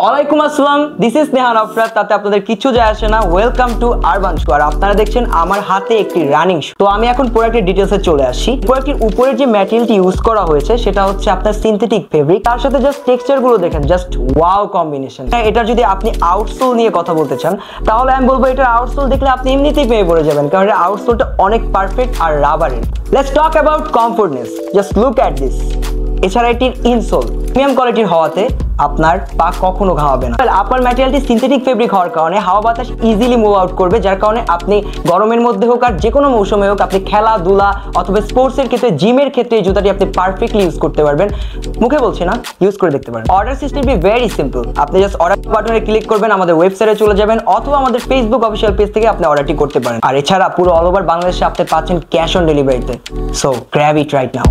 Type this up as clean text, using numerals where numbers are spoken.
ওয়ালাইকুম আসসালাম, this is Nehan আফরাদ। তাতে আপনাদের কিছু যায় আসে না। ওয়েলকাম টু আরবান শু। আর আপনারা দেখছেন আমার হাতে একটি রানিং শু। তো আমি এখন প্রোডাক্টের ডিটেলসে চলে আসি। প্রোডাক্টের উপরে যে ম্যাটেরিয়ালটি ইউজ করা হয়েছে সেটা হচ্ছে আপনার সিনথেটিক ফেব্রিক। তার সাথে জাস্ট টেক্সচার গুলো দেখেন, জাস্ট ওয়াও কম্বিনেশন। এটা যদি আপনি আউটসোল নিয়ে কথা বলতে চান তাহলে আমি বলবো এটার আউটসোল দেখলে আপনি এমনিতেই পেয়ে পড়ে যাবেন, কারণ এর আউটসোলটা অনেক পারফেক্ট আর রাবারের। Let's talk about comfortness. Just look at this. এছাড়া এটির ইনসোল প্রিমিয়াম কোয়ালিটির হওয়াতে আপনার পা কখনো ঘামাবে না। আপার ম্যাটেরিয়ালটি সিনথেটিক ফেব্রিক হওয়ার কারণে হাওয়া বাতাস ইজিলি মুভ আউট করবে, যার কারণে আপনি গরমের মধ্যে হোক আর যে কোনো মৌসুমে হোক, আপনি খেলাধুলা অথবা স্পোর্টসের ক্ষেত্রে, জিমের ক্ষেত্রে এই জুতাটি আপনি পারফেক্টলি ইউজ করতে পারবেন। মুখে বলছি না, ইউজ করে দেখতে পারেন। অর্ডার সিস্টেমটি ভেরি সিম্পল। আপনি জাস্ট অর্ডার বাটনে ক্লিক করবেন, আমাদের ওয়েবসাইটে চলে যাবেন অথবা আমাদের ফেসবুক অফিসিয়াল পেজ থেকে আপনি অর্ডারটি করতে পারেন। আর এছাড়া পুরো অল ওভার বাংলাদেশে আপনি পাচ্ছেন ক্যাশ অন ডেলিভারিতে। সো গ্র্যাব ইট রাইট নাও।